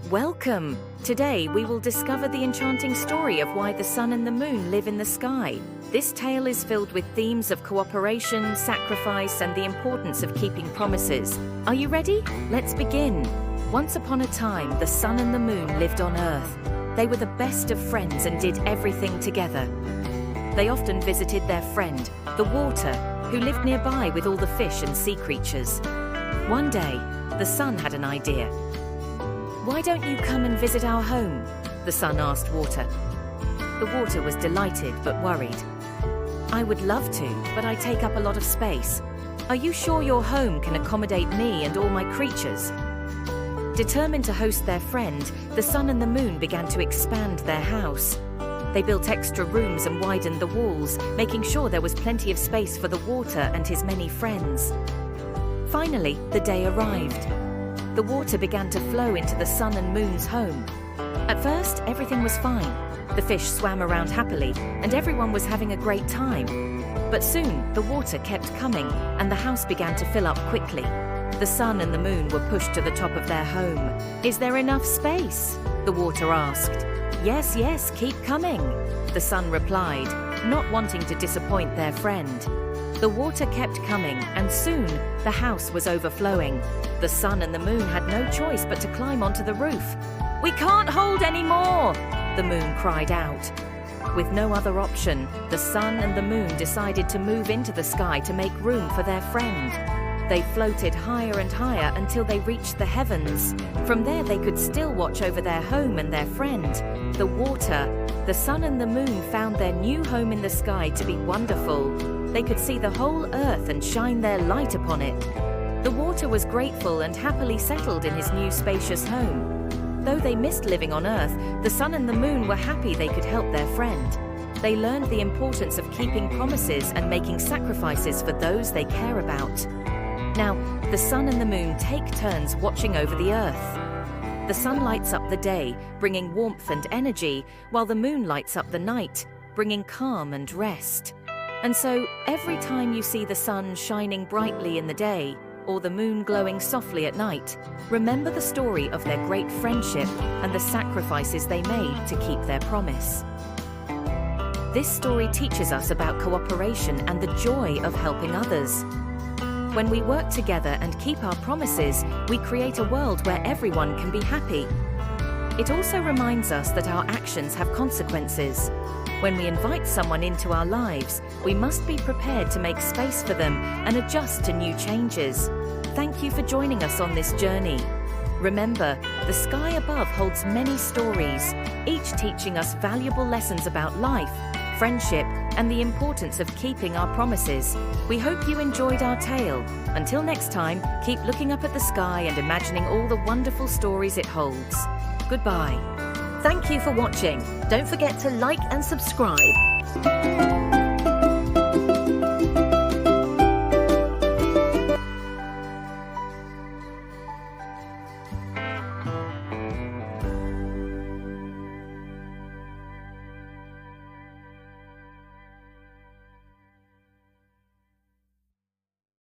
Welcome! Today we will discover the enchanting story of why the sun and the moon live in the sky. This tale is filled with themes of cooperation, sacrifice, and the importance of keeping promises. Are you ready? Let's begin. Once upon a time, the sun and the moon lived on Earth. They were the best of friends and did everything together. They often visited their friend, the water, who lived nearby with all the fish and sea creatures. One day, the sun had an idea. "Why don't you come and visit our home?" the sun asked water. The water was delighted but worried. "I would love to, but I take up a lot of space. Are you sure your home can accommodate me and all my creatures?" Determined to host their friend, the sun and the moon began to expand their house. They built extra rooms and widened the walls, making sure there was plenty of space for the water and his many friends. Finally, the day arrived. The water began to flow into the sun and moon's home. At first, everything was fine. The fish swam around happily, and everyone was having a great time. But soon, the water kept coming, and the house began to fill up quickly. The sun and the moon were pushed to the top of their home. "Is there enough space?" the water asked. "Yes, yes, keep coming," the sun replied, not wanting to disappoint their friend. The water kept coming, and soon the house was overflowing. The sun and the moon had no choice but to climb onto the roof. "We can't hold any more!" the moon cried out. With no other option, the sun and the moon decided to move into the sky to make room for their friend. They floated higher and higher until they reached the heavens. From there they could still watch over their home and their friend, the water. The sun and the moon found their new home in the sky to be wonderful. They could see the whole earth and shine their light upon it. The water was grateful and happily settled in his new spacious home. Though they missed living on Earth, the sun and the moon were happy they could help their friend. They learned the importance of keeping promises and making sacrifices for those they care about. Now, the sun and the moon take turns watching over the Earth. The sun lights up the day, bringing warmth and energy, while the moon lights up the night, bringing calm and rest. And so, every time you see the sun shining brightly in the day, or the moon glowing softly at night, remember the story of their great friendship and the sacrifices they made to keep their promise. This story teaches us about cooperation and the joy of helping others. When we work together and keep our promises, we create a world where everyone can be happy. It also reminds us that our actions have consequences. When we invite someone into our lives, we must be prepared to make space for them and adjust to new changes. Thank you for joining us on this journey. Remember, the sky above holds many stories, each teaching us valuable lessons about life, friendship, and the importance of keeping our promises. We hope you enjoyed our tale. Until next time, keep looking up at the sky and imagining all the wonderful stories it holds. Goodbye. Thank you for watching. Don't forget to like and subscribe.